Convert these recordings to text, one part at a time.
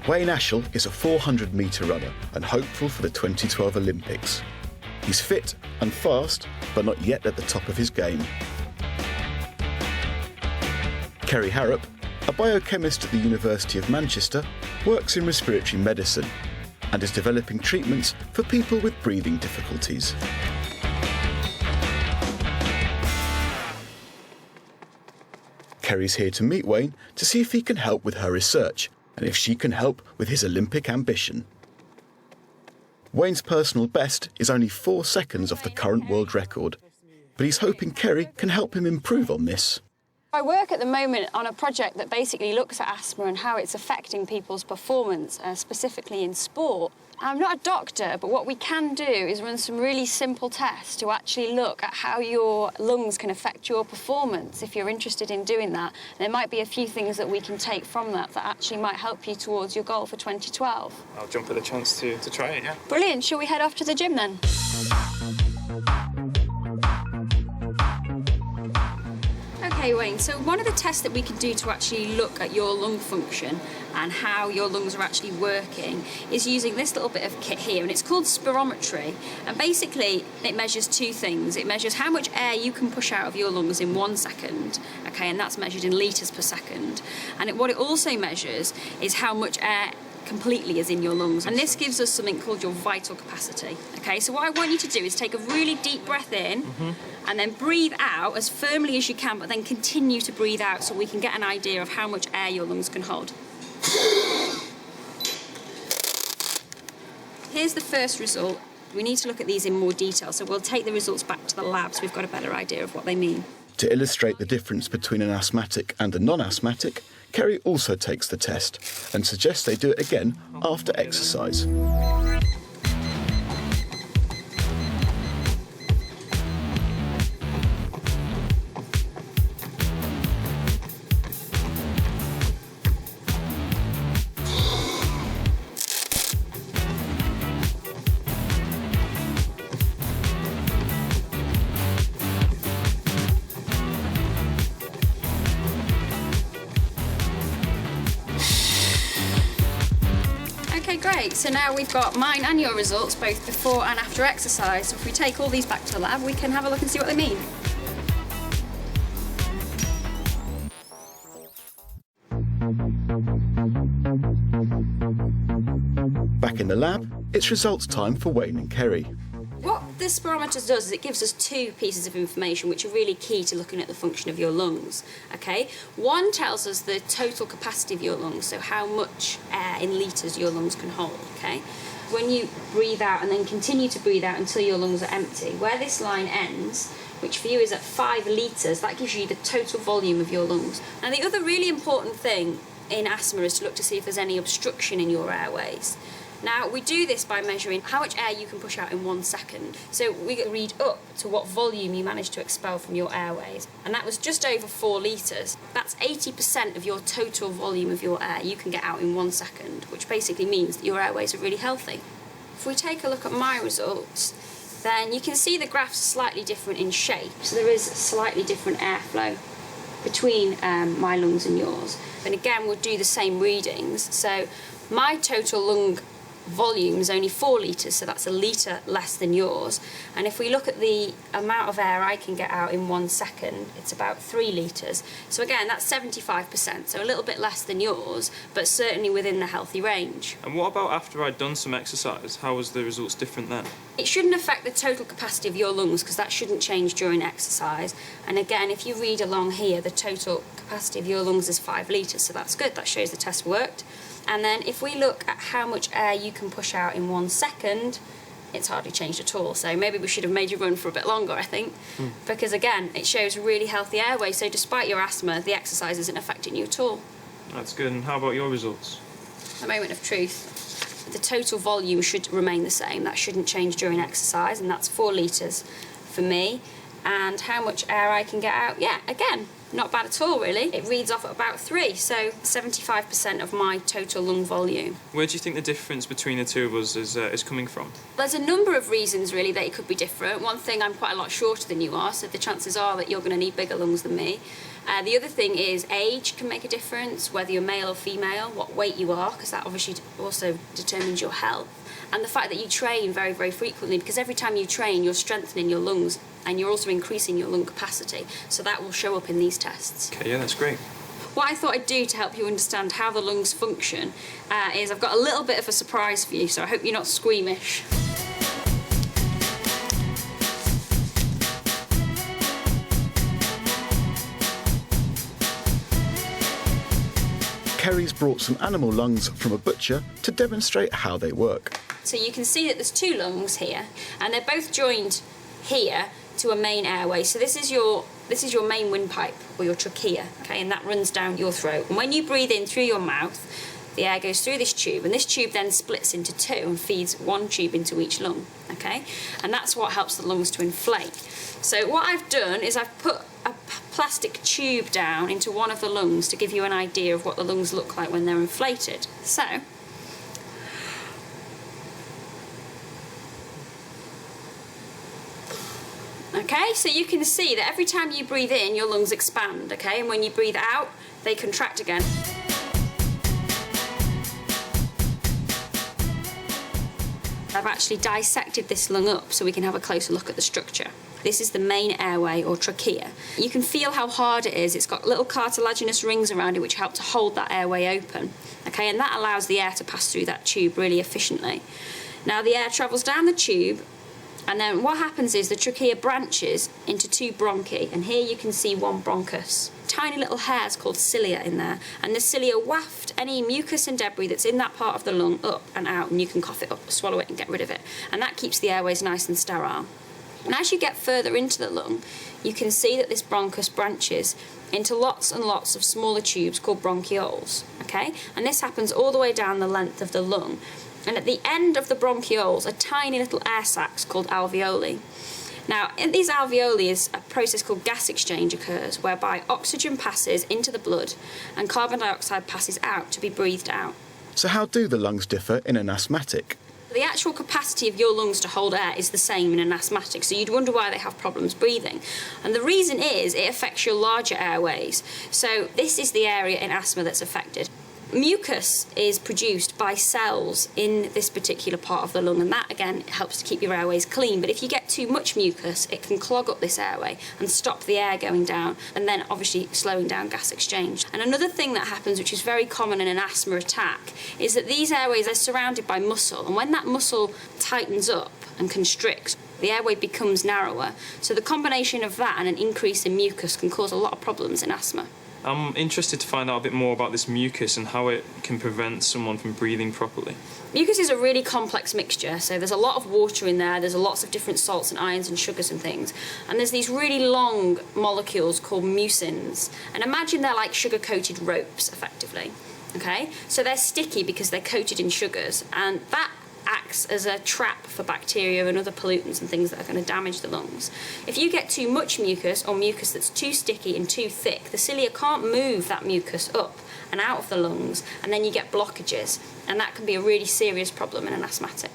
Wayne Ashall is a 400-metre runner and hopeful for the 2012 Olympics. He's fit and fast, but not yet at the top of his game. Kerry Harrop, a biochemist at the University of Manchester, works in respiratory medicine and is developing treatments for people with breathing difficulties. Kerry's here to meet Wayne to see if he can help with her research and if she can help with his Olympic ambition. Wayne's personal best is only 4 seconds off the current world record, but he's hoping Kerry can help him improve on this. I work at the moment on a project that basically looks at asthma and how it's affecting people's performance, specifically in sport. I'm not a doctor, but what we can do is run some really simple tests to actually look at how your lungs can affect your performance. If you're interested in doing that, there might be a few things that we can take from that that actually might help you towards your goal for 2012. I'll jump at the chance to try it, yeah. Brilliant. Shall we head off to the gym then? Okay, Wayne, so one of the tests that we can do to actually look at your lung function and how your lungs are actually working is using this little bit of kit here, and it's called spirometry. And basically, it measures 2 things. It measures how much air you can push out of your lungs in 1 second, okay, and that's measured in litres per second. And what it also measures is how much air completely is in your lungs, and this gives us something called your vital capacity. Okay, so what I want you to do is take a really deep breath in and then breathe out as firmly as you can, but then continue to breathe out so we can get an idea of how much air your lungs can hold. Here's the first result. We need to look at these in more detail, so we'll take the results back to the lab so we've got a better idea of what they mean. To illustrate the difference between an asthmatic and a non-asthmatic, Kerry also takes the test and suggests they do it again after exercise. Okay, great. So now we've got mine and your results, both before and after exercise. So if we take all these back to the lab, we can have a look and see what they mean. Back in the lab, it's results time for Wayne and Kerry. What this spirometer does is it gives us 2 pieces of information which are really key to looking at the function of your lungs. Okay, one tells us the total capacity of your lungs, so how much air in litres your lungs can hold. Okay, when you breathe out and then continue to breathe out until your lungs are empty, where this line ends, which for you is at 5 litres, that gives you the total volume of your lungs. Now the other really important thing in asthma is to look to see if there's any obstruction in your airways. Now, we do this by measuring how much air you can push out in 1 second. So we read up to what volume you managed to expel from your airways. And that was just over 4 litres. That's 80% of your total volume of your air you can get out in 1 second, which basically means that your airways are really healthy. If we take a look at my results, then you can see the graphs are slightly different in shape. So there is slightly different airflow between my lungs and yours. And again, we'll do the same readings. So my total lung volume is only 4 litres, so that's 1 litre less than yours. And if we look at the amount of air I can get out in 1 second, it's about 3 litres. So again, that's 75%, so a little bit less than yours, but certainly within the healthy range. And what about after I'd done some exercise? How was the results different then? It shouldn't affect the total capacity of your lungs because that shouldn't change during exercise. And again, if you read along here, the total capacity of your lungs is 5 litres, so that's good, that shows the test worked. And then if we look at how much air you can push out in 1 second, it's hardly changed at all. So maybe we should have made you run for a bit longer, I think. Because again, it shows a really healthy airway. So despite your asthma, the exercise isn't affecting you at all. That's good. And how about your results? A moment of truth. The total volume should remain the same. That shouldn't change during exercise, and that's 4 litres for me. And how much air I can get out, yeah, again, not bad at all, really. It reads off at about 3, so 75% of my total lung volume. Where do you think the difference between the 2 of us is coming from? There's a number of reasons, really, that it could be different. One thing, I'm quite a lot shorter than you are, so the chances are that you're going to need bigger lungs than me. The other thing is age can make a difference, whether you're male or female, what weight you are, because that obviously also determines your health. And the fact that you train very, very frequently, because every time you train, you're strengthening your lungs and you're also increasing your lung capacity. So that will show up in these tests. Okay, yeah, that's great. What I thought I'd do to help you understand how the lungs function is I've got a little bit of a surprise for you, so I hope you're not squeamish. Kerry's brought some animal lungs from a butcher to demonstrate how they work. So you can see that there's two lungs here, and they're both joined here to a main airway. So this is your main windpipe, or your trachea, okay, and that runs down your throat. And when you breathe in through your mouth, the air goes through this tube, and this tube then splits into two and feeds one tube into each lung, okay? And that's what helps the lungs to inflate. So what I've done is I've put a plastic tube down into one of the lungs to give you an idea of what the lungs look like when they're inflated. So, okay, so you can see that every time you breathe in, your lungs expand, okay? And when you breathe out, they contract again. I've actually dissected this lung up so we can have a closer look at the structure. This is the main airway, or trachea. You can feel how hard it is. It's got little cartilaginous rings around it which help to hold that airway open, okay? And that allows the air to pass through that tube really efficiently. Now the air travels down the tube, and then what happens is the trachea branches into two bronchi, and here you can see one bronchus. Tiny little hairs called cilia in there, and the cilia waft any mucus and debris that's in that part of the lung up and out, and you can cough it up, swallow it and get rid of it, and that keeps the airways nice and sterile. And as you get further into the lung, you can see that this bronchus branches into lots and lots of smaller tubes called bronchioles, okay? And this happens all the way down the length of the lung. And at the end of the bronchioles are tiny little air sacs called alveoli. Now, in these alveoli is a process called gas exchange occurs, whereby oxygen passes into the blood and carbon dioxide passes out to be breathed out. So how do the lungs differ in an asthmatic? The actual capacity of your lungs to hold air is the same in an asthmatic, so you'd wonder why they have problems breathing. And the reason is it affects your larger airways. So this is the area in asthma that's affected. Mucus is produced by cells in this particular part of the lung, and that again helps to keep your airways clean. But if you get too much mucus, it can clog up this airway and stop the air going down, and then obviously slowing down gas exchange. And another thing that happens, which is very common in an asthma attack, is that these airways are surrounded by muscle, and when that muscle tightens up and constricts, the airway becomes narrower. So the combination of that and an increase in mucus can cause a lot of problems in asthma. I'm interested to find out a bit more about this mucus and how it can prevent someone from breathing properly. Mucus is a really complex mixture, so there's a lot of water in there, there's lots of different salts and ions and sugars and things, and there's these really long molecules called mucins, and imagine they're like sugar-coated ropes, effectively, okay? So they're sticky because they're coated in sugars, and that acts as a trap for bacteria and other pollutants and things that are going to damage the lungs. If you get too much mucus, or mucus that's too sticky and too thick, the cilia can't move that mucus up and out of the lungs, and then you get blockages, and that can be a really serious problem in an asthmatic.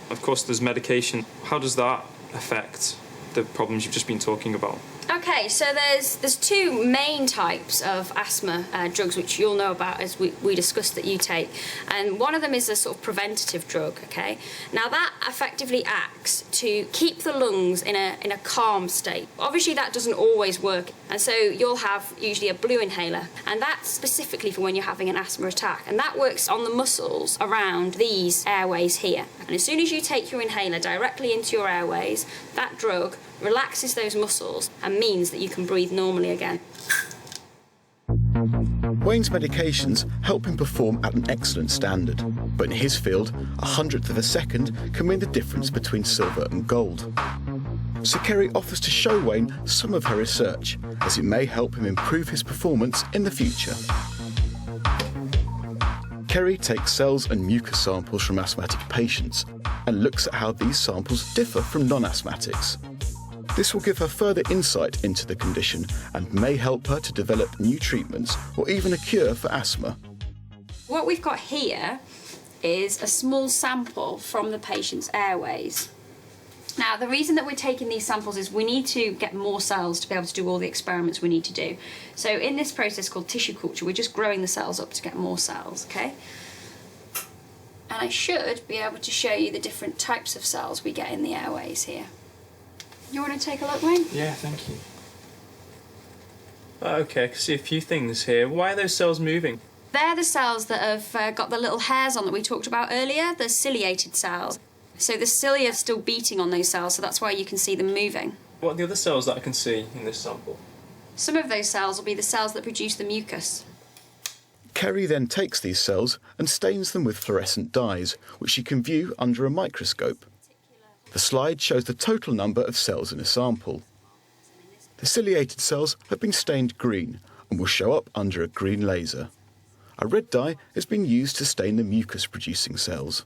Of course, there's medication. How does that affect the problems you've just been talking about? Okay, so there's two main types of asthma drugs which you'll know about, as we discussed, that you take, and one of them is a sort of preventative drug, okay? Now that effectively acts to keep the lungs in a calm state. Obviously that doesn't always work, and so you'll have usually a blue inhaler, and that's specifically for when you're having an asthma attack, and that works on the muscles around these airways here. And as soon as you take your inhaler directly into your airways, that drug relaxes those muscles and means that you can breathe normally again. Wayne's medications help him perform at an excellent standard, but in his field, 1/100th of a second can mean the difference between silver and gold. So Kerry offers to show Wayne some of her research, as it may help him improve his performance in the future. Kerry takes cells and mucus samples from asthmatic patients and looks at how these samples differ from non-asthmatics. This will give her further insight into the condition and may help her to develop new treatments or even a cure for asthma. What we've got here is a small sample from the patient's airways. Now, the reason that we're taking these samples is we need to get more cells to be able to do all the experiments we need to do. So in this process called tissue culture, we're just growing the cells up to get more cells, okay? And I should be able to show you the different types of cells we get in the airways here. You want to take a look, Wayne? Yeah, thank you. Okay, I can see a few things here. Why are those cells moving? They're the cells that have got the little hairs on that we talked about earlier, the ciliated cells. So the cilia are still beating on those cells, so that's why you can see them moving. What are the other cells that I can see in this sample? Some of those cells will be the cells that produce the mucus. Kerry then takes these cells and stains them with fluorescent dyes, which she can view under a microscope. The slide shows the total number of cells in a sample. The ciliated cells have been stained green and will show up under a green laser. A red dye has been used to stain the mucus-producing cells.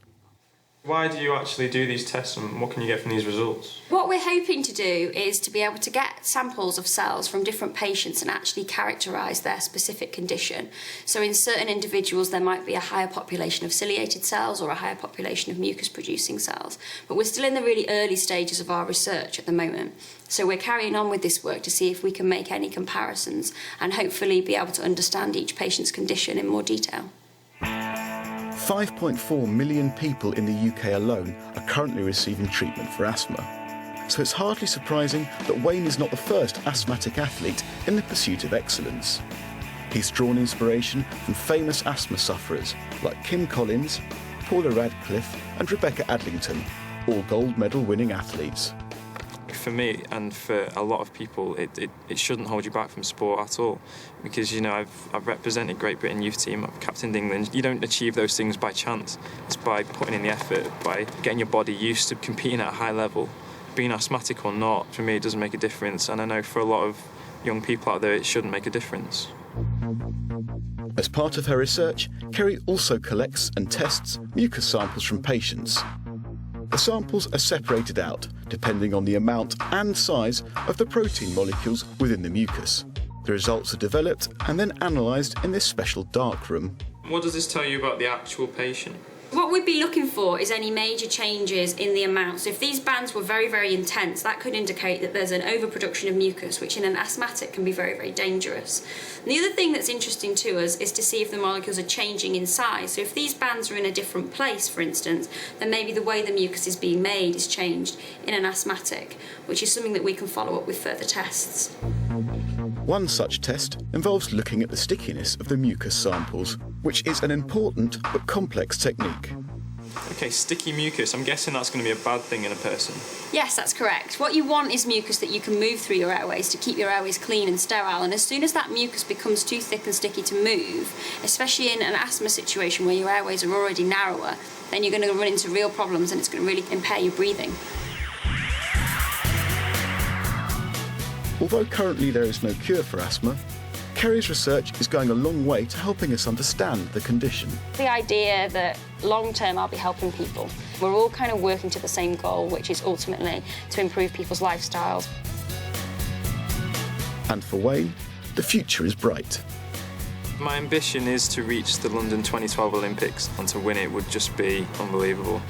Why do you actually do these tests and what can you get from these results? What we're hoping to do is to be able to get samples of cells from different patients and actually characterise their specific condition. So in certain individuals there might be a higher population of ciliated cells or a higher population of mucus-producing cells. But we're still in the really early stages of our research at the moment. So we're carrying on with this work to see if we can make any comparisons and hopefully be able to understand each patient's condition in more detail. 5.4 million people in the UK alone are currently receiving treatment for asthma. So it's hardly surprising that Wayne is not the first asthmatic athlete in the pursuit of excellence. He's drawn inspiration from famous asthma sufferers like Kim Collins, Paula Radcliffe and Rebecca Adlington, all gold medal winning athletes. For me and for a lot of people, it shouldn't hold you back from sport at all, because I've represented Great Britain youth team, I've captained England. You don't achieve those things by chance. It's by putting in the effort, by getting your body used to competing at a high level. Being asthmatic or not, for me, it doesn't make a difference, and I know for a lot of young people out there, it shouldn't make a difference. As part of her research, Kerry also collects and tests mucus samples from patients. The samples are separated out depending on the amount and size of the protein molecules within the mucus. The results are developed and then analysed in this special dark room. What does this tell you about the actual patient? What we'd be looking for is any major changes in the amount. So if these bands were very, very intense, that could indicate that there's an overproduction of mucus, which in an asthmatic can be very, very dangerous. And the other thing that's interesting to us is to see if the molecules are changing in size. So if these bands are in a different place, for instance, then maybe the way the mucus is being made is changed in an asthmatic, which is something that we can follow up with further tests. One such test involves looking at the stickiness of the mucus samples, which is an important but complex technique. Okay, sticky mucus. I'm guessing that's going to be a bad thing in a person. Yes, that's correct. What you want is mucus that you can move through your airways to keep your airways clean and sterile. And as soon as that mucus becomes too thick and sticky to move, especially in an asthma situation where your airways are already narrower, then you're going to run into real problems and it's going to really impair your breathing. Although currently there is no cure for asthma, Kerry's research is going a long way to helping us understand the condition. The idea that long-term I'll be helping people. We're all kind of working to the same goal, which is ultimately to improve people's lifestyles. And for Wayne, the future is bright. My ambition is to reach the London 2012 Olympics, and to win it would just be unbelievable.